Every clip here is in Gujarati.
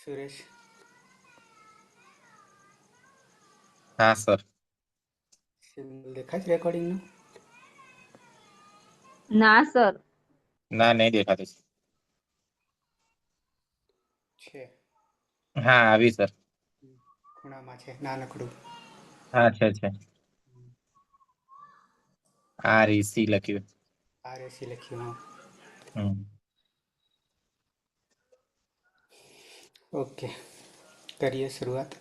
સુરેશ हाँ सर। સિમ્બોલ દેખાય છે રેકોર્ડિંગનું? ના સર. ना नहीं देखा था। છે हाँ अभी सर। ખૂણામાં છે નાનકડું. हाँ अच्छा। REC लख्યું। RAC લખ્યું. ઓકે, કરીએ શરૂઆત.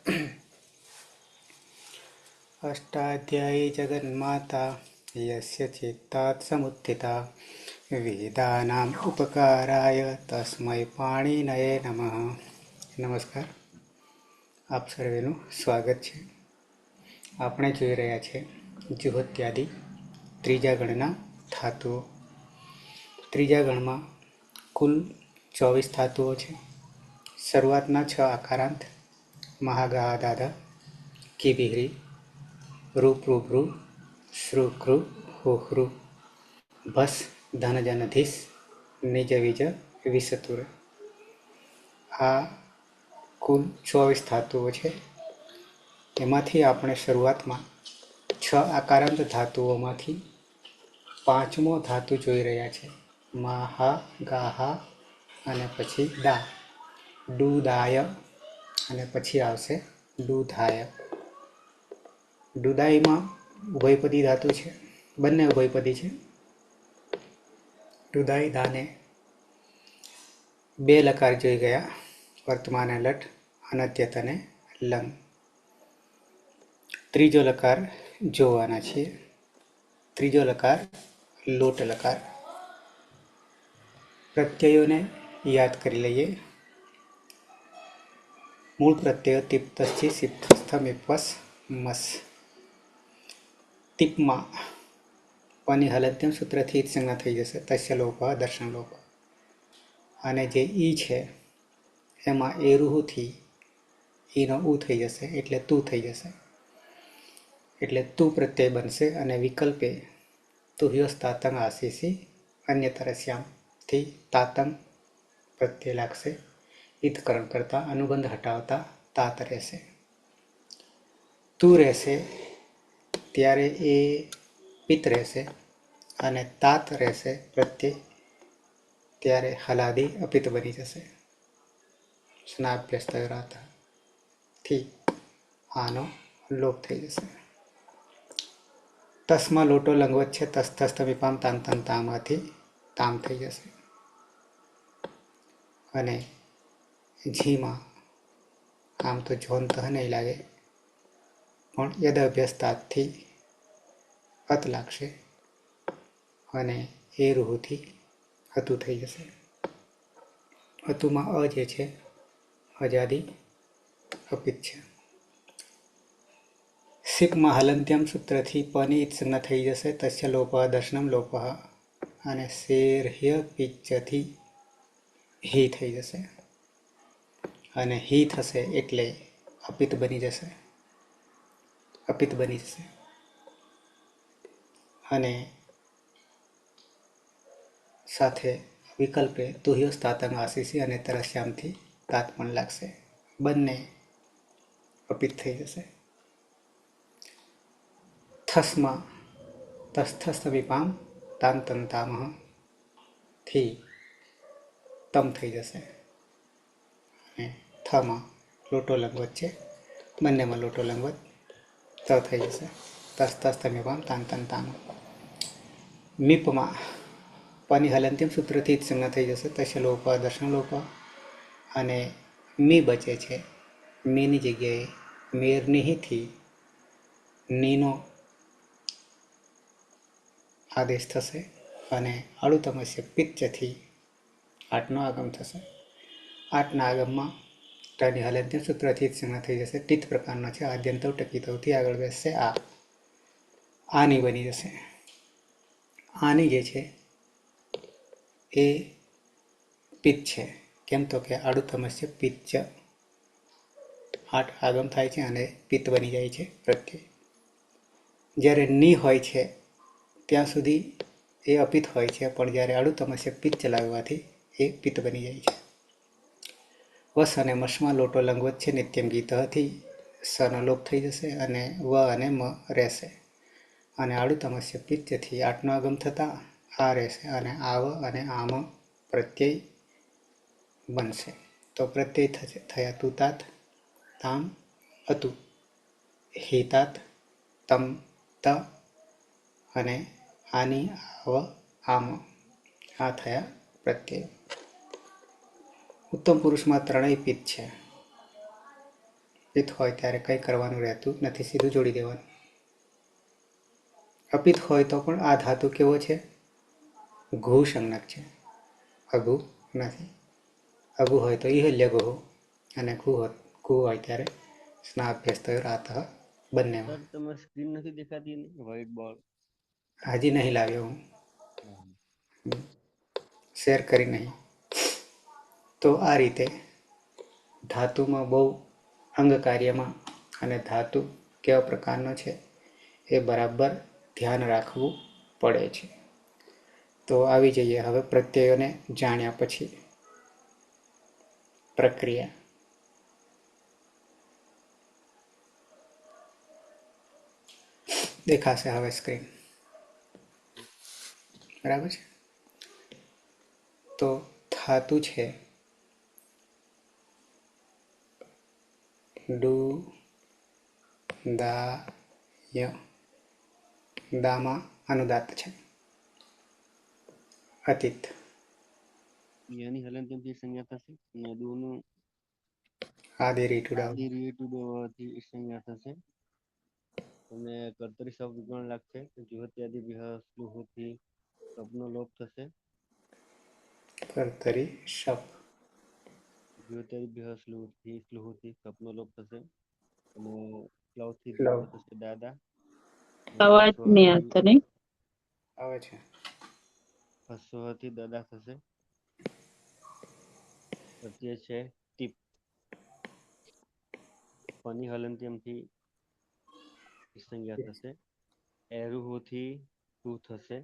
અષ્ટાધ્યાયી જગન્માતા યસ્ય ચિત્તાત સમુત્થિતા વેદાનામ ઉપકારાય તસ્મૈ પાણિનયે નમઃ. નમસ્કાર, આપ સર્વેનું સ્વાગત છે. આપણે જોઈ રહ્યા છે જુહોત્યાદિ ત્રીજા ગણના ધાતુઓ. ત્રીજા ગણમાં કુલ 24 ધાતુઓ છે. શરૂઆતના 6 આકારાંત મહાગા દાદા કિબિહરી રૂપરૂભૃ શ્રુકૃ હુહૃ ભસ ધનજનધીસ નિજ વિજ વિસતુર. આ કુલ 24 ધાતુઓ છે. એમાંથી આપણે શરૂઆતમાં 6 આકારાંત ધાતુઓમાંથી પાંચમો ધાતુ જોઈ રહ્યા છે. મહા ગાહા અને પછી દા, ડુદાય અને પછી આવશે ડુધાય. ડુદાઈમાં ઉભયપદી ધાતુ છે, બંને ઉભયપદી છે. ડુદાઈ દાને 2 લકાર જોઈ ગયા, વર્તમાન લટ અનત્યત અને લંગ. ત્રીજો લકાર જોવાના છીએ. ત્રીજો લકાર લોટ લકાર. પ્રત્યયોને યાદ કરી લઈએ. મૂળ પ્રત્યય તિપ્તસ્થી સિપ્તસ્થમિપસ મસ. ટીપમાં પની હલંત્યમ સૂત્રથી સંજ્ઞા થઈ જશે, તસ્ય લોપ દર્શન લોપ. અને જે ઈ છે એમાં એરુહુથી ઈનો ઉ થઈ જશે એટલે તું થઈ જશે, એટલે તું પ્રત્યય બનશે. અને વિકલ્પે તુહ્યોસ તાતંગ આશીષી અન્યતરસ્યામથી તાતંગ પ્રત્યય લાગશે. ઈતકરણ કરતા અનુબંધ હટાવતા તાત રહેશે. તું રહેશે ત્યારે એ પિત રહેશે, અને તાત રહેશે પ્રત્યય ત્યારે હલાદી અપિત બની જશે. સ્નાભ્યસ્તરાથી આનો લોપ થઈ જશે. તસમાં લોટો લંગવત છે, તસ્તસ્તમિપામ તાંતન તામાંથી તામ થઈ જશે. અને ઝીમાં આમ તો જોનતઃ નહીં લાગે, પણ યદ અભ્યસ્તાથી અત લાગશે અને એ રૂહુથી હતું થઈ જશે. હતુમાં અ જે છે અજાદી અપિત છે. સિપમાં હલંત્યમ સૂત્રથી પની સંજ્ઞા થઈ જશે, તસ્ય લોપ દર્શનમ લોપ. અને શેર્હ્ય પિચ્ચથી હી થઈ જશે, અને હી થશે એટલે અપિત બની જશે, અપિત બની જશે. અને સાથે વિકલ્પે તુહ્યોસ તાતંગ આશીષી અને તરસ્યામથી તાત પણ લાગશે, બંને અપિત થઈ જશે. થસમાં તસ્થસ્થમિપામ તાંતંતામહ થી તમ થઈ જશે. અને થમાં લોટો લંગવત છે, બંનેમાં લોટો લંગવત ત થઈ જશે. તસ્થસ્થમિપામ તાંતંતામહ. મીપમાં પની હલંત્યમ સૂત્રથી જ સંજ્ઞા થઈ જશે, તસ્ય લોપ દર્શન લોપ. અને મી બચે છે, મીની જગ્યાએ મેરનિહીથી નીનો આદેશ થશે, અને અળુતમસ્ય પિત્ચથી આઠનો આગમ થશે. આઠના આગમમાં ટની હલંત્યમ સૂત્રથી જ સંજ્ઞા થઈ જશે. ટીત પ્રકારનો છે, આદ્યંતવ ટકીતવથી આગળ બેસશે. આની બની જશે. આની જે છે એ પિત્ત છે. કેમ તો કે આડુતમસ્ય પિત્ચ, આઠ આગમ થાય છે અને પિત્ત બની જાય છે પ્રત્યય. જ્યારે ની હોય છે ત્યાં સુધી એ અપિત હોય છે, પણ જ્યારે આડુતમસ્ય પિત્ત ચલાવવાથી એ પિત્ત બની જાય છે. વસ અને મસમાં લોટો લંગવત છે નિત્યમ ગીત હતી સનો લોપ થઈ જશે અને વ અને મ રહેશે. અને આડુ તમસ્ય પિત્તથી આઠનો આગમ થતા આ રહેશે અને આવ અને આમ પ્રત્યય બનશે. તો પ્રત્યય થયા તુતાત તામ અતુ હિતાત તમ ત અને આની આવ આમ આ થયા પ્રત્યય. ઉત્તમ પુરુષમાં ત્રણેય પિત્ત છે. પિત્ત હોય ત્યારે કંઈ કરવાનું રહેતું નથી, સીધું જોડી દેવાનું. અપિત્ત હોય તો પણ આ ધાતુ કેવો છે? ઘુ સંજ્ઞક છે, અઘુ નથી. અઘુ હોય તો ઈહલ્ય ગુહ અને ઘુ હોય ત્યારે સ્નાભ્યસ્ત રાત બંનેમાં. સર તમે સ્ક્રીન નથી દેખાતી ને વ્હાઈટ બોર્ડ? હજી નહીં લાવ્યો હું, શેર કરી નહીં. તો આ રીતે ધાતુમાં બહુ અંગ કાર્યમાં અને ધાતુ કેવા પ્રકારનો છે એ બરાબર ધ્યાન રાખવું પડે છે. તો આવી જઈએ હવે પ્રત્યયોને જાણ્યા પછી પ્રક્રિયા. દેખાશે હવે સ્ક્રીન, બરાબર છે. તો ધાતુ છે ડુ દા ય, દામાં અનુદાત્ત છે. અતિત યાની હલનચલનથી સંજ્ઞા થશે અને દોનું આદિ રીટુડા આદિ રીટુડોથી સંજ્ઞા થશે અને કર્તરી શબ્દ ગણ લાગશે. જીવત્યાદિ સ્લુહોથી શબ્દનો લોપ થશે. કર્તરી શપ જીવત્યાદિ સ્લુહોથી શબ્દનો લોપ થશે અને ક્લાઉથી લવ દીર્ઘ થશે દાદા. અવાજ નહીં આવતો નહીં. આવે છે. હસ્વથી દાદા થશે. પ્રત્યય છે ટીપ. ફની હલંત્યમથી સંજ્ઞા થશે. એરુહોથી તું થશે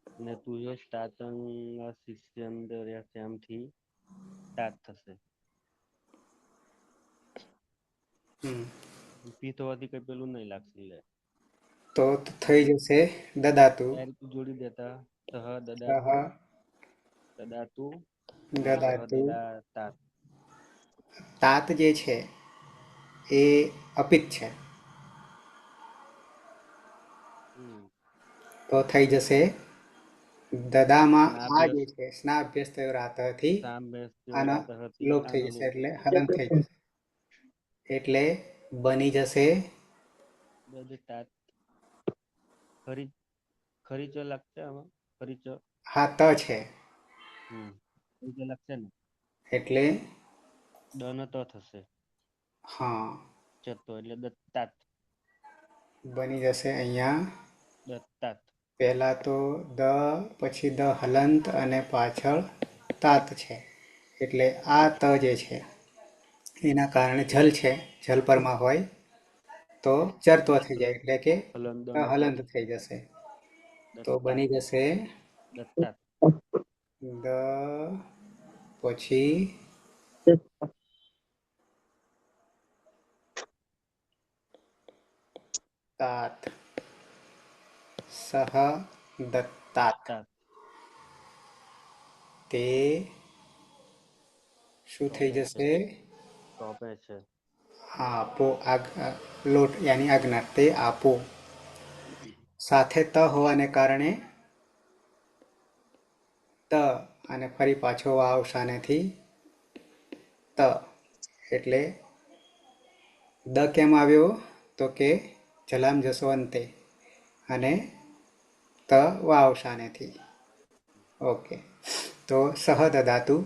અને તુજો સ્ટાતંગ શિષ્યંદરથી તાત થશે. પીત હોવાથી કઈ પેલું નહીં લાગશે. તો થઈ જશે દદાતુ. એ રીતે જોડી દેતા સહ સહ દદાતુ સહ દદાતુ. દદાતા. તાત જે છે એ અપિત છે, તો થઈ જશે દદામાં આ જે છે સ્ના અભ્યાસ થયો રાતથી આનો લોપ થઈ જશે એટલે હલન થઈ જશે. એટલે બની જશે દદતાત. ખરીચો લાગશે આમાં. ખરીચો હા ત છે ખરીચો લાગશે ને એટલે દન તો થશે. હા ચતો એટલે દત્તાત બની જશે. અહીંયા દત્તાત પહેલા તો દ પછી દ હલંત અને પાછળ તાત છે એટલે આ ત જે છે એના કારણે જલ છે, જલ પરમાં હોય તો ચરત્વ થઈ જાય એટલે કે હલંત થઈ જશે. તો બની જશે દત્તાત દ પછી તાત સહ દત્તાત. તે શું થઈ જશે? સોંપે છે. આપો લોટ યાની આજ્ઞા. તે આપો સાથે ત હોવાને કારણે ત અને ફરી પાછો આવશાનેથી ત એટલે દ કેમ આવ્યો તો કે જલામ જસવંતે અને ત વાવશાનેથી. ઓકે, તો સહ દદાતુ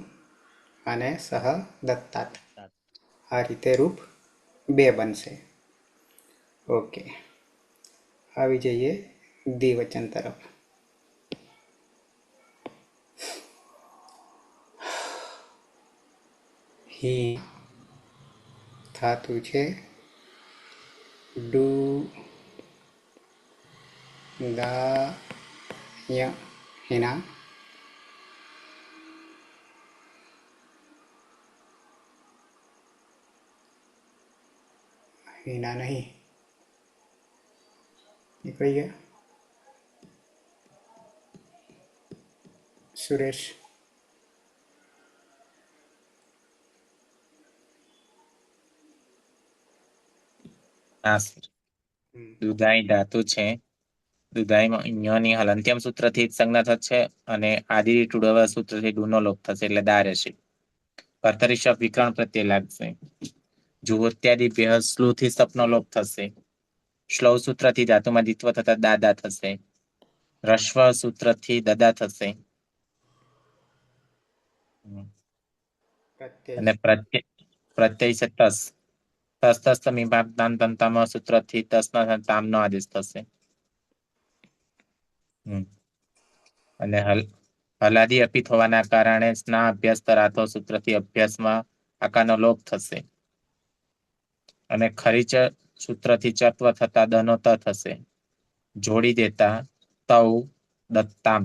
અને સહ દત્તાત આ રીતે રૂપ 2 બનશે. ઓકે, આવી જઈએ દ્વિવચન તરફ. હી ધાતુ છે ડુ દા ય હિના हीना नहीं નીકળી ગયા સુરેશ હા સર હમ. દુધાઈ ધાતુ છે. દુધાઈમાં ઈની હલંત્યમ સૂત્રથી જ સંજ્ઞા થશે અને આદિ ટુડવા સૂત્રથી ડૂનો લોપ થશે એટલે દા રહેશે. કર્તરી શબ્દ વિકરણ પ્રત્યે લાગશે. જુહોત્યાદિ સ્લુથી સપનો લોપ થશે. શ્લવ સૂત્રથી ધાતુમાં દ્વિત્વ થતા દાદા થશે. રસ્વ સૂત્રથી દદા થશે. પ્રત્યય અને પ્રત્યય છે તસ. તસ તસ તમી બાપ તામ તંતામાં સૂત્રથી તસના તામનો આદેશ થશે. અને હલાદી અપિત હોવાના કારણે સ્ના અભ્યાસ તરાતો સૂત્રથી અભ્યાસમાં આકારનો લોપ થશે. અને ખરીચ સૂત્રથી ચત્વ થતા દનો ત થશે. જોડી દેતા તૌ દત્તામ.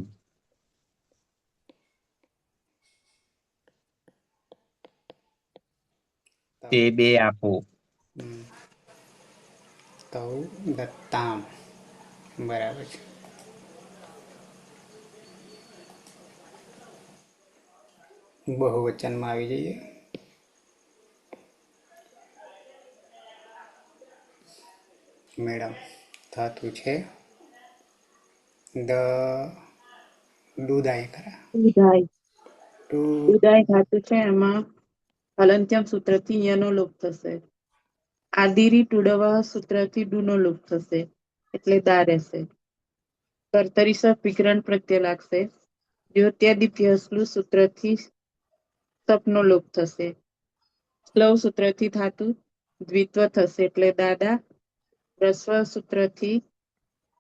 તે બે આપો. તૌ દત્તામ બરાબર છે બહુવચનમાં આવી જઈએ મેડમ ધાતુ છે દ દુદાય ખરા દુધાઈ ટુ દુધાઈ ધાતુ છે એમાં હલંત્યમ સૂત્રથી યનો લોપ થશે. આદિરી ટુડવા સૂત્રથી ડુનો લોપ થશે એટલે દા રહેશે. કર્તરી સ વિકરણ પ્રત્યે લાગશે. દ્યોત્યાદિભ્યસલું સૂત્રથી સપનો લોપ થશે. સ્લવ સૂત્રથી ધાતુ દ્વિત્વ થશે એટલે દાદા. રસ્વ સૂત્રથી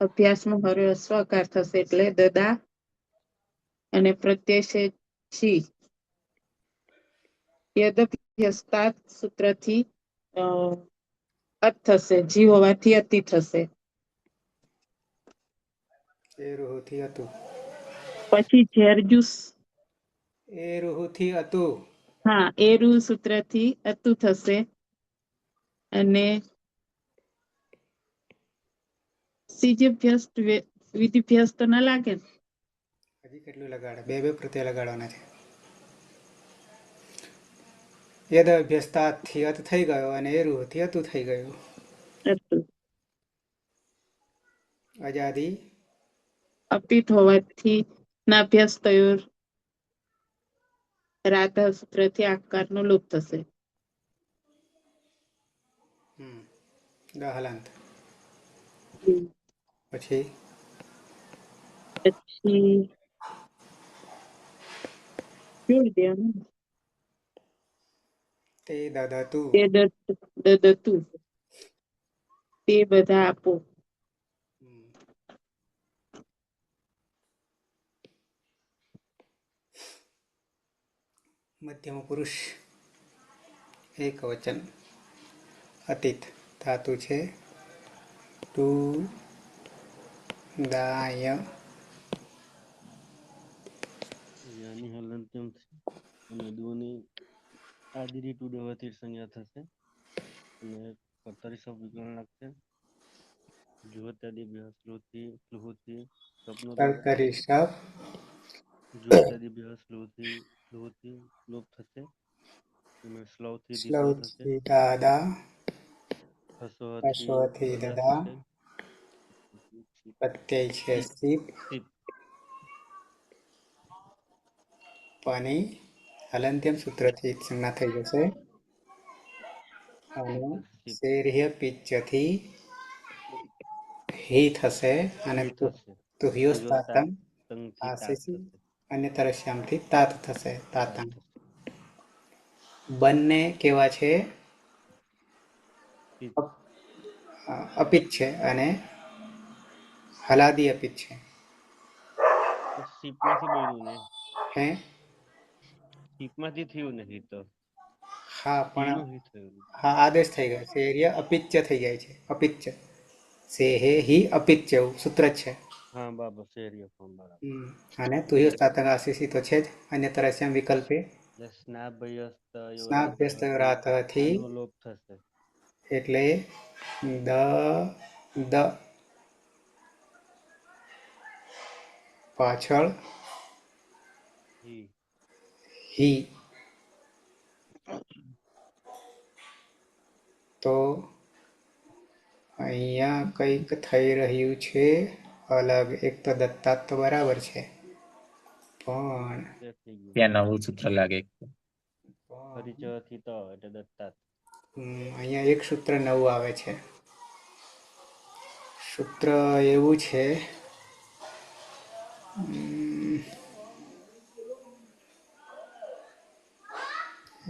અભ્યાસમાં હસ્વ અકાર થશે એટલે દદા. અને પ્રત્યય છે છી. યદભ્યસ્તાત સૂત્રથી અત થશે. જી હોવાથી અતિ થશે. એ રૂહુથી હતું પછી ઝેરજુસ એ રૂહુથી હતું હા એ રૂ સૂત્રથી અતુ થશે. અને સીજભ્યસ્ત વિધિભ્યસ્ત તો ના લાગે ને? હજી કેટલું લગાડે બે બે પ્રત્યય લગાડવાના છે યદ અભ્યસ્તાથી અત થઈ ગયો અને એ રૂહથી હતું થઈ ગયું. હતું. અજાદી અપિત હોવાથી નાભ્યાસ થયો. રાધા સૂત્રથી આકારનો લોપ થશે. દહલાંત પછી પછી જોડી દેવાનું. તે દદતું તે દદતું તે બધા આપો. મધ્યમ પુરુષ એક વચન અતીત ધાતુ છે ટુ દાય યાની હલંત્યમ છે અને દોની આદિરી ટુડવાથી સંજ્ઞા થશે અને કર્તરી શબ્દ વિકરણ લાગશે. જુહોત્યાદિભ્ય સ્લુથી સપનો લોપ કર્તરી થશે. શબ જુહોત્યાદિભ્ય સ્લુથી લોપ થશે. સ્લવથી દ્વિત્વ થશે. શ્લૌથી દાદા હસવથી અશ્વથી દદા દદા થશે. પ્રત્યય છે સીપ સીપ પાણી હલંત્યમ સૂત્રથી સંજ્ઞા થઈ જશે અને સીપ શેર્ય પિચ્ચથી હી થશે અને હી થશે. તુહ્યોસ્તાતમ તંગથી તાત આશીષી થશે. અને તરસ્યામથી તાત થશે તાત તાતમ થશે. બંને કેવા છે સીપ અપિત છે અને હલાદી અપિત છે સીપમાંથી બન્યું ને હે સીપમાંથી થયું નથી તો હા પણ હીનું હી થયું. હા આદેશ થઈ ગયો છે એરિયા અપિચ્ય થઈ જાય છે અપિચ્ય સે હે હિ અપિચ્ય એવું સૂત્ર જ છે હા બાબા શેરીય ફોર્મ બરાબર. અને તુહ્યો તાતંગ આશીષી તો છે જ અન્ય તરસ્યામ વિકલ્પે સ્નાભ્યસ્ત સ્નાભ્યસ્ત રાતથી આનો લોપ થશે. એટલે દ દ પાછળ હી હી, તો અહીંયા કંઈક થઈ રહ્યું છે અલગ. એક તો દત્તાત તો બરાબર છે, પણ તે થઈ ગયું ત્યાં નવું સૂત્ર લાગે. પરિચયથી તો એટલે દત્તાત. અહીંયા એક સૂત્ર નવું આવે છે. સૂત્ર એવું છે,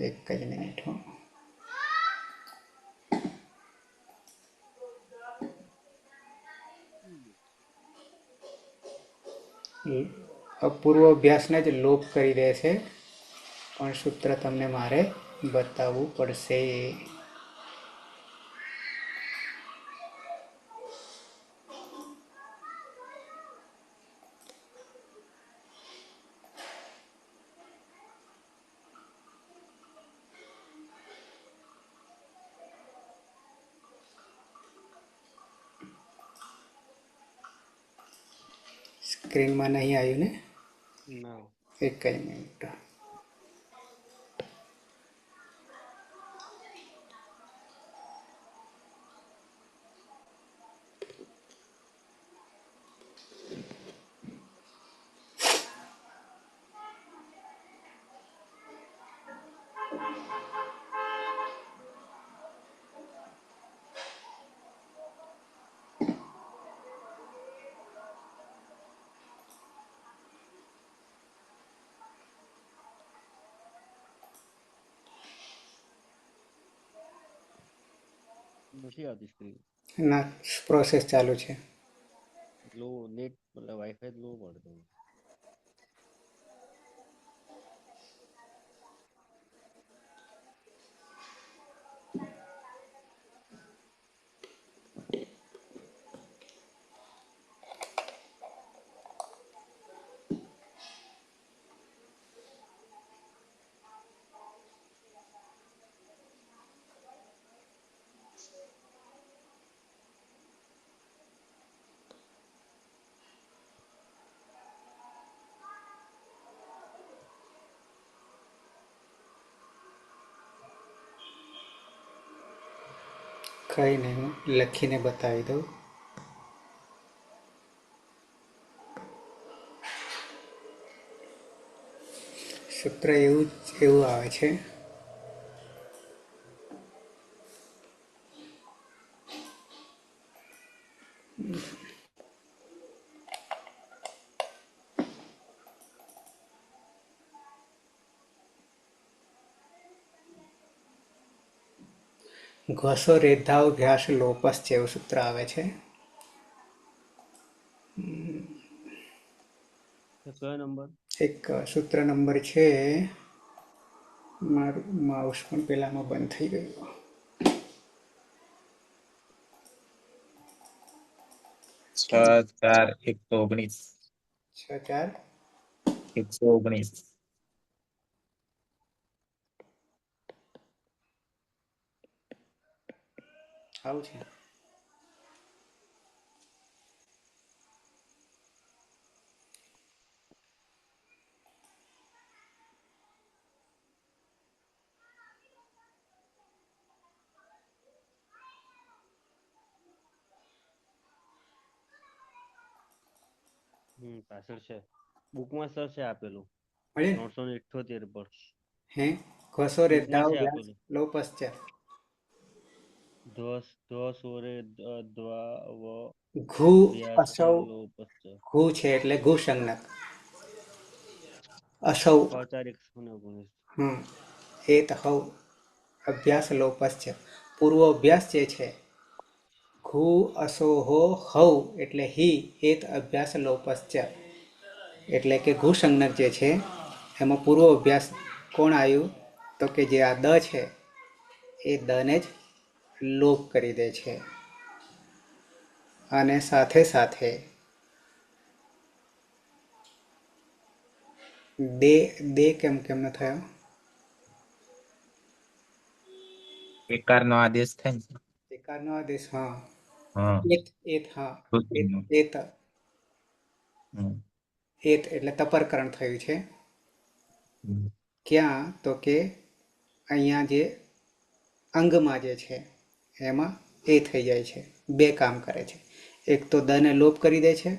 એક જ મિનિટ હો. પૂર્વ અભ્યાસને જ લોપ કરી દે છે, પણ સૂત્ર તમને મારે બતાવવું પડશે. સ્ક્રીનમાં નહીં આવ્યું ને? ના એક જ મિનિટ. નથી આવતી સ્ક્રીન. ના, પ્રોસેસ ચાલુ છે. લો નેટ મતલબ વાઈફાઈ લો પડતો. કંઈ નહીં, હું લખીને બતાવી દઉં. સૂત્ર એવું આવે છે, ઘસો રેધાભ્યાસ લોપસ છે, એવું સૂત્ર આવે છે. તો કયો નંબર? એક સૂત્ર નંબર છે, મારું માઉસ પણ પેલામાં બંધ થઈ ગયું. 6/4/119. 6/4 119. આવું છે. પાછળ છે બુકમાં સર છે આપેલું મળે 378 પર. હે ઘસો બુકમાં છે રેધાભ્યાસ આપેલું. લોપસ છે. સોરે દ્વા વ ઘુ અભ્યાસ અસૌ લોપસ્ચ. ઘુ છે એટલે ઘુ સંજ્ઞક. અસૌ 6/4/119. એત હૌ અભ્યાસ લોપસ છે. પૂર્વ અભ્યાસ જે છે, ઘુ અસોહો હૌ એટલે હી એત અભ્યાસ લોપસ છે. એટલે કે ઘુ સંજ્ઞક જે છે એમાં પૂર્વ અભ્યાસ કોણ આવ્યું? તો કે જે આ દ છે એ દને જ લોપ કરી દે છે. અને સાથે સાથે દે કેમ ન થયો? વિકારનો આદેશ થાય ને. એકારનો આદેશ, હા. હા એત, હા. વૃદ્ધિનો. એત હમ. એટલે તપરકરણ થયું છે. હમ. ક્યાં? તો કે અહીંયા જે અંગમાં જે છે એમાં એ થઈ જાય છે, બે કામ કરે છે. એક તો દને લોપ કરી દે છે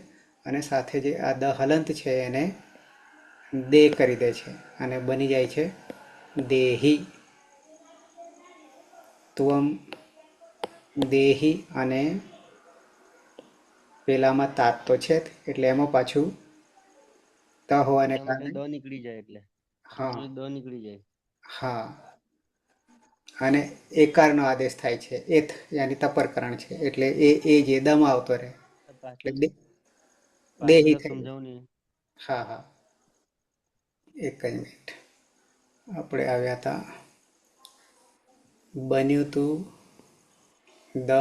અને સાથે જે આ દ હલંત છે એને દે કરી દે છે અને બની જાય છે દેહી. ત્વમ દેહી અને પેલામાં તાત તો છે જ, એટલે એમાં પાછું ત હોવાને એટલા માટે કારણે, દ નીકળી જાય એટલે હા દ નીકળી જાય. હા, અને એકારનો આદેશ થાય છે. એથ યાની તપરકરણ છે એટલે એ જે દમ આવતો રહે એટલે પાછી દેહી વાત થઈ જાય. સમજાવો ને. હા હા, એક જ મિનિટ. આપણે આવ્યા હતા, બન્યું તું દ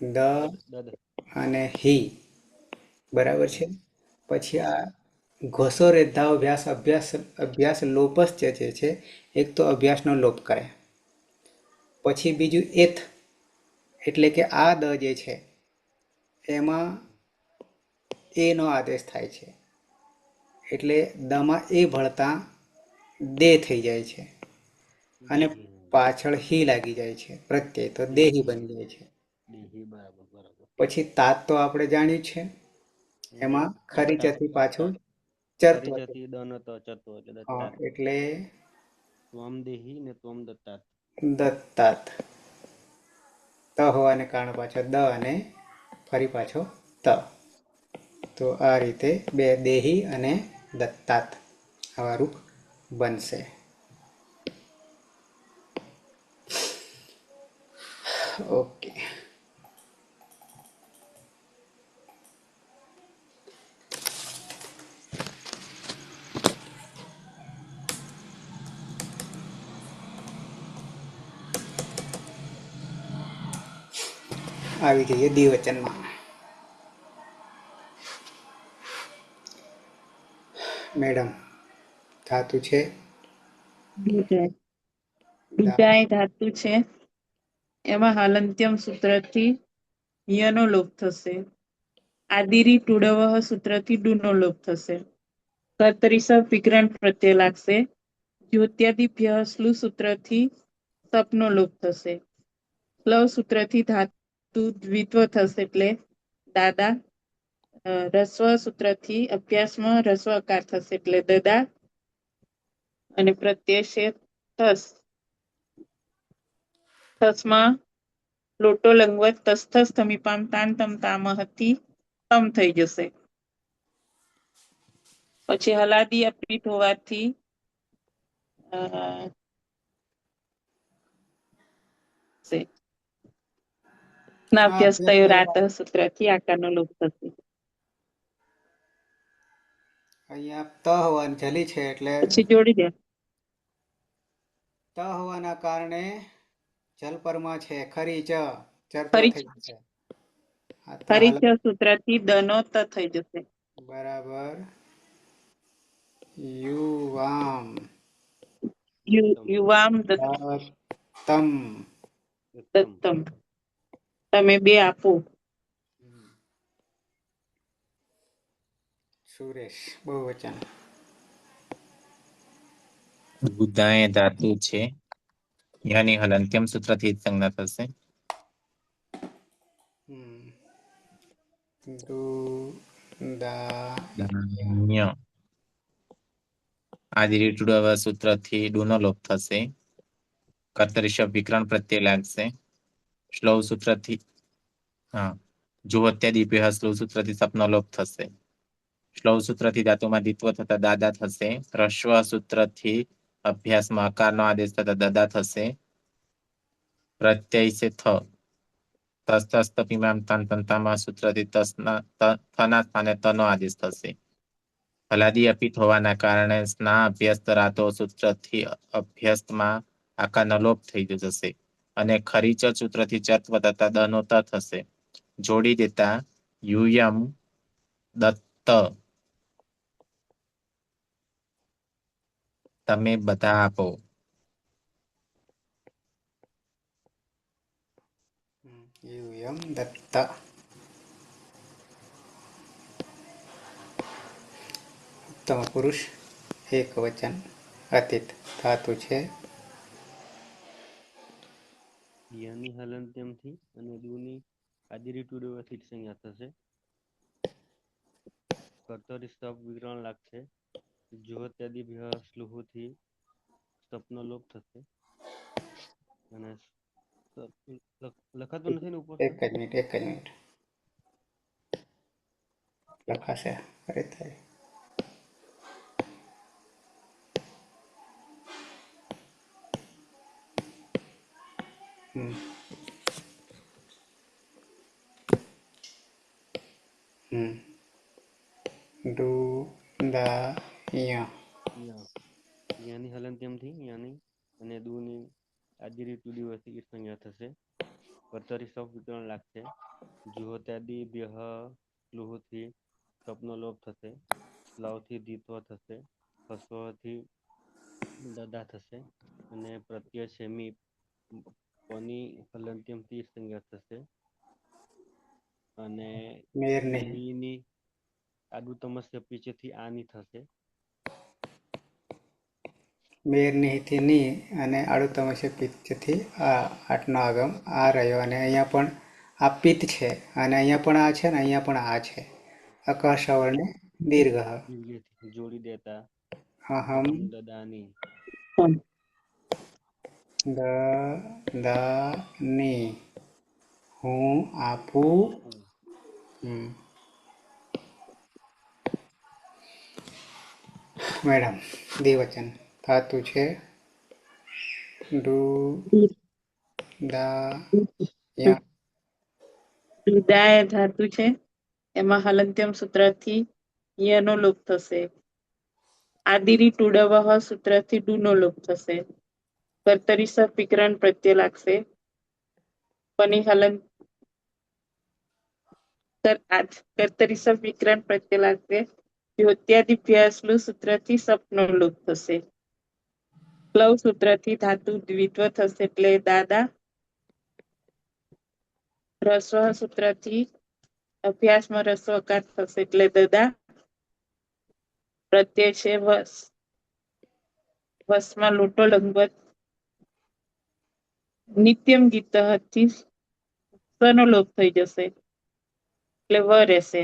દદ અને હી, બરાબર છે. પછી આ ઘોસો રેધાવ અભ્યાસ લોપસ જે છે, એક તો અભ્યાસનો લોપ કરે. પછી બીજું એથ, એટલે કે આ દ જે છે એમાં એનો આદેશ થાય છે એટલે દમાં એ ભળતા દે થઈ જાય છે અને દેહી. પાછળ હી લાગી જાય છે પ્રત્યય, તો દેહી બની જાય છે. દેહી, બરાબર બરાબર. પછી તાત તો આપણે જાણ્યું છે, એમાં ખરી દત્તા જતી પાછું ખરી ચરત્વ. જતી દનત ચતો એટલે હા, દત્તાત. એટલે ત્વમ દેહી ને ત્વમ દત્તાત. દત્તાત. ત હોવાને કારણે પાછો દ અને ફરી પાછો ત. તો આ રીતે બે દેહી અને દત્તાત આવા રૂપ બનશે. ઓકે. આવી જઈએ દ્વિવચનમાં. મેડમ, ધાતુ છે ડૂજાય. ડૂજાય ધાતુ છે, એમાં હાલંત્યમ સૂત્રથી યનો લોપ થશે. આદિરી ટુડવહ સૂત્રથી ડુનો લોપ થશે. કર્તરી વિગ્રહણ પ્રત્યય લાગશે. જ્યોત્યાદિભ્ય સ્લુ સૂત્રથી સપનો લોપ થશે. સ્લવ સૂત્રથી ધાતુ દ્વિત્વ થશે એટલે દાદા. રસ્વ સૂત્રથી અભ્યાસમાં રસ્વ આકાર થશે એટલે દદા. અને પ્રત્યય છે થસ. થસમાં લોટો લંગવત તસ્થસ તમીપામ તાન તમ તામહથી તમ થઈ જશે. પછી હલાદી અપીત હોવાથી અભ્યાસ થયો રાત સૂત્રથી આકારનો લોપ થશે. અહીંયા ત હોવાની જલી છે એટલે પછી જોડી દે. ત હોવાના કારણે જલપરમાં છે ખરી ચ ચરતો ફરી થઈ જશે. આ ત ફરી હાલ સૂત્રથી દનો ત થઈ જશે. બરાબર. યુવામ યુવામ તમ દત્તમ. તમે બે આપો. સુરેશ બહુવચન. બુદ્ધાએ ધાતુ છે, યાની હલંત્યમ સૂત્રથી જ સંજ્ઞા થશે. દાન્ય. આદિરી ટુડવ સૂત્રથી ડુનો લોપ થશે. કર્તરી વિકરણ પ્રત્યય લાગશે. શ્લવ સૂત્રથી હા, જો અત્યાદિભ્ય શ્લવ સૂત્રથી સપનો લોપ થશે. શ્લવ સૂત્રથી ધાતુમાં દ્વિત્વ થતા દાદા થશે. રસ્વ સૂત્રથી અભ્યાસમાં આકારનો આદેશ થતા દદા થશે. પ્રત્યય છે થ. તસ તપીમામ તન તંતામાં સૂત્રથી થના સ્થાને તનો આદેશ થશે. હલાદી અપિત હોવાના કારણે સ્ના અભ્યસ્ત રાતો સૂત્રથી અભ્યસ્તમાં આકારનો લોપ થઈ જશે અને ખરીચ સૂત્રથી ચત્વ તથા દનો ત થશે. જોડી દેતા યુયમ દત્ત. તમે બધા આપો. यूयं दत्त ઉત્તમ પુરુષ એક વચન અતીત ધાતુ છે યની હલંત્યમથી અને દુની આદિરી ટુડવાથી સંજ્ઞા થશે. કર્તરી સ્તપ વિગ્રહણ લાગશે. જુહોત્યાદિ સ્લુહુથી સ્તપનો લોપ થશે. અને લખાતું નથી ને ઉપર? એક જ મિનિટ લખાશે અરે થાય ડુ દા યા યાની હલંત્યમથી યાની અને દુની આદિરી ટુડીવથી સંજ્ઞા થશે. કર્તરી સ્તપ વિગ્રહણ લાગશે. જુહોત્યાદિ સ્લુહુથી સ્તપનો લોપ થશે. સ્લાવથી દ્વિત્વ થશે. હસ્વથી દદા થશે. અને પ્રત્યય સેમી પની હલંત્યમથી સંજ્ઞા થશે. અને મેર નહીં નીની આડુ તમસ્ય પીછેથી આની થશે. મેર નિહિથી ની અને આડુ તમસ્ય પિત્તથી આ આઠનો આગમ આ રહ્યો અને અહીંયા પણ આ પિત્ત છે અને અહીંયા પણ આ છે ને અહીંયા પણ આ છે અકસ્વરને દીર્ઘ દીર્ઘેથી જોડી દેતા અહમ અહમ દદાની દદાની હું આપું મેડમ દ્વિવચન ધાતુ છે ડુ દા યા દુદાય ધાતુ છે એમાં હલંત્યમ સૂત્રથી યનો લોપ થશે. આદિરી ટુડવહ સૂત્રથી ડુનો લોપ થશે. કર્તરી સ વિકરણ પ્રત્યય લાગશે. પની હલંત કર્તરી સ વિકરણ પ્રત્યય લાગશે. યોત્યાદિભ્યાસલુ સૂત્રથી સપનો લોપ થશે. પ્લવ સૂત્રથી ધાતુ દ્વિત્વ થશે એટલે દાદા. રસ્વ સૂત્રથી અભ્યાસમાં રસ્વકાર થશે એટલે દદા. પ્રત્યય છે વસ. વસમાં લોટો લંગવત નિત્યમ ગીત હતી સનો લોપ થઈ જશે એટલે વ રહેશે.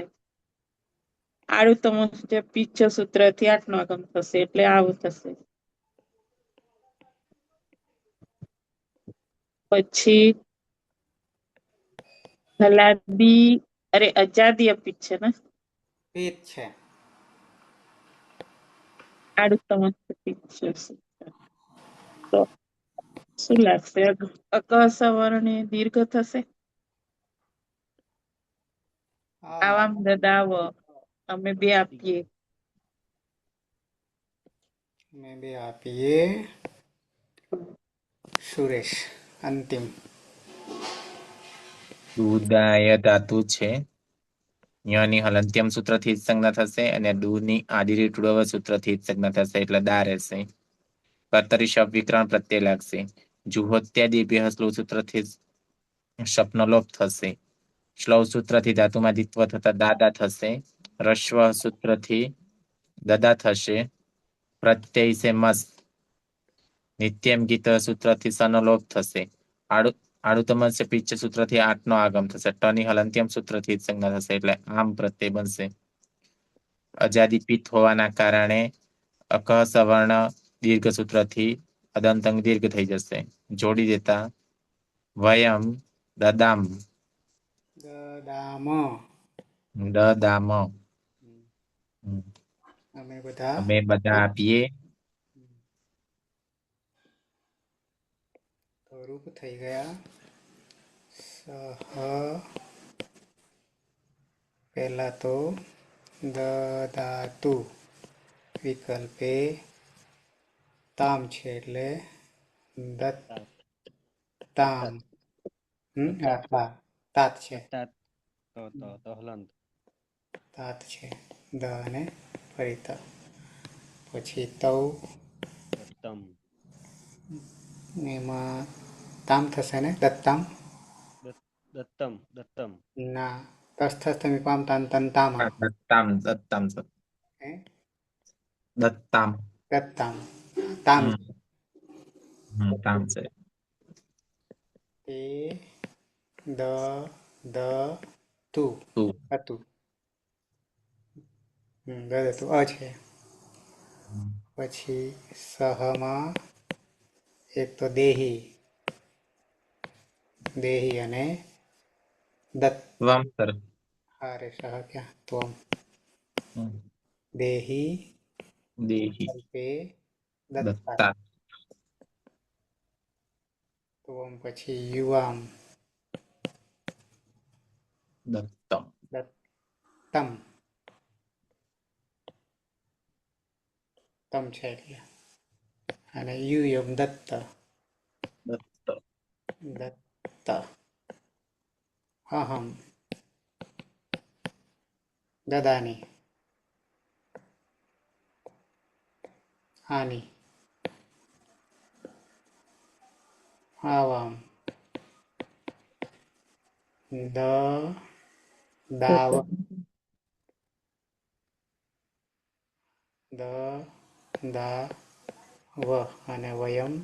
આડુ તમસ્ય પિચ્છ સૂત્રથી આઠનો આગમ થશે એટલે આવું થશે. પછી હલાદી અજાદી અપિત છે ને પિત્ત છે આડુ તમસ્ય પિચ્છ તો શું લાગશે? અકસવર્ણે દીર્ઘ થશે. આવામ દદાવ અમે બે આપીએ. મેં બે આપીએ સુરેશ અંતિમ દુદાય ધાતુ છે. યની હલંત્યમ સૂત્રથી જ સંજ્ઞા થશે અને દુની આદિરી ટુડવ સૂત્રથી જ સંજ્ઞા થશે એટલે દા રહેશે. કર્તરી શબ્દ વિકરણ પ્રત્યય લાગશે. જુહોત્યાદિ સ્લુહ સૂત્રથી શપનો લોપ થશે. શ્લવ સૂત્રથી ધાતુમાં દ્વિત્વ થતા દાદા થશે. રસ્વ સૂત્રથી દદા થશે. પ્રત્યય સે મસ નિત્યમ ગીત સૂત્રથી સનો લોપ થશે. આડુ તમસ્ય પિચ્છ સૂત્રથી આઠનો આગમ થશે. ટની હલંત્યમ સૂત્રથી જ સંજ્ઞા થશે એટલે આમ પ્રત્યય બનશે. અજાદી પિત્ત હોવાના કારણે અક સવર્ણ દીર્ઘ સૂત્રથી અદંતંગ દીર્ઘ થઈ જશે. જોડી દેતા વયમ દદામ દદામ દદામ અમે બધા અમે બધા આપીએ. તો રૂપ થઈ ગયા સહ પહેલા તો દદાતુ વિકલ્પે તામ છે એટલે દત્તામ તાત છે હલંત તાત છે દ અને ફરી ત પછી તવ દત્તમ એમાં તામ થશે ને દત્તામ દત્તમ દત્તમ ના તસ્થસ્થમી પામ તાન તંતામાં દત્તામ દત્તામ હે દત્તામ દત્તામ તામ તામ છે તે દ દ તુ તું હતું દ હતું અ છે પછી સહમાં એક તો દેહી દેહી અને દત્ત ત્વમ સર અરે સહ ક્યાં ત્વમ દેહી દેહી કલ્પે દત્તા દત્તા ત્વમ પછી યુવામ દત્તમ દત્તમ તમ છે એટલે અને યુયમ દત્ત દત્ત દત્ત અહમ દદાની આની આવામ દ દાવ દ દા વ અને વયમ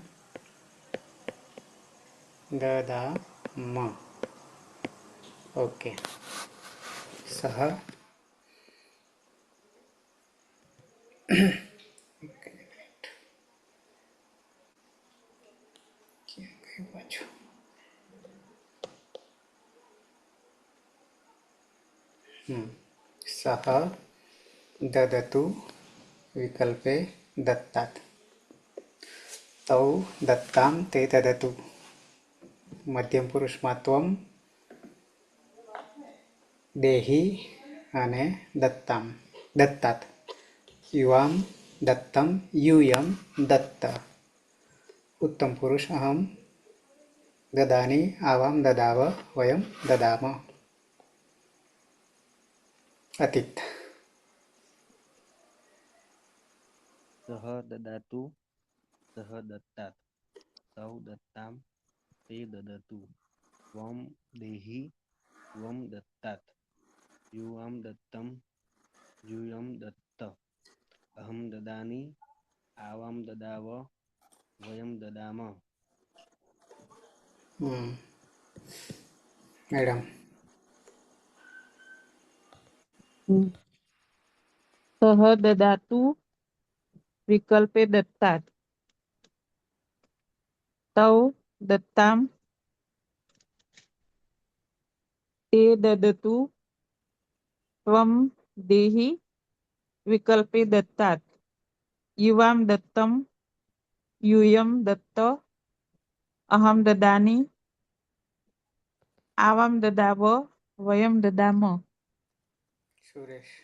દદા મ ઓકે સહ પાછું સહ દદતુ વિકલ્પે દત્તાત તૌ દત્તામ તે દદતુ મધ્યમ પુરુષમાં ત્વમ દેહી અને દત્તામ દત્તાત યુવામ દત્તમ યુયમ દત્ત ઉત્તમ પુરુષ અહમ દદાની આવામ દદાવ વયમ દદામ અતીત સહ દદાતુ સહ દત્તાત તૌ દત્તામ તે દદતુ ત્વમ દેહી ત્વમ દત્તાત યુવામ દત્તમ યુયમ દત્ત અહમ દદાની આવામ દદાવ વયમ દદામ મેડમ સહ દદાતુ વિકલ્પે દત્તાત તૌ દત્તામ તે દદતુ ત્વમ દેહી વિકલ્પે દત્તાત યુવામ દત્તમ યુયમ દત્ત અહમ દદાની આવામ દદાવ વયમ દદામ સુરેશ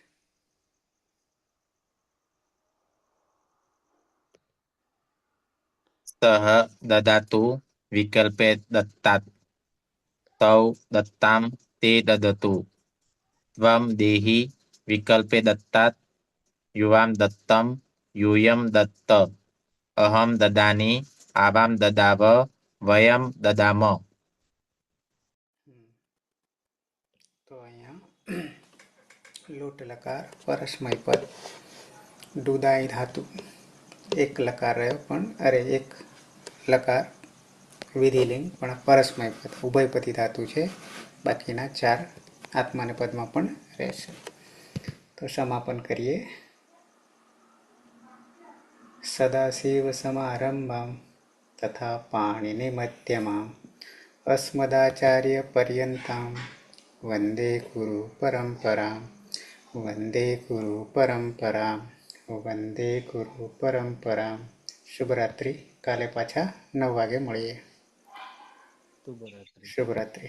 સહ દદાતુ વિકલ્પે દત્તાત તૌ દત્તામ તે દદતુ ત્વમ દેહી વિકલ્પે દત્તાત યુવામ દત્તમ યુયમ દત્ત અહમ દદાની આવામ દદાવ વયમ દદામ તો અહીંયા લોટ લકાર પરસ્મય પદ દુદાઈ ધાતુ એક લકાર રહ્યો પણ એક લકાર વિધિલિંગ પણ પરસ્મય પદ ઉભયપતિ ધાતુ છે બાકીના ચાર આત્માને પદમાં પણ રહેશે તો સમાપન કરીએ સદાશિવ સમારંભામ તથા પાણીની મધ્યમાં અસ્મદાચાર્ય પર્યંતામ વંદે ગુરુ પરંપરામ વંદે ગુરુ પરંપરામ વંદે ગુરુ પરંપરામ શુભરાત્રિ કાલે પાછા 9 વાગે મળીએ શુભરાત્રિ શુભરાત્રિ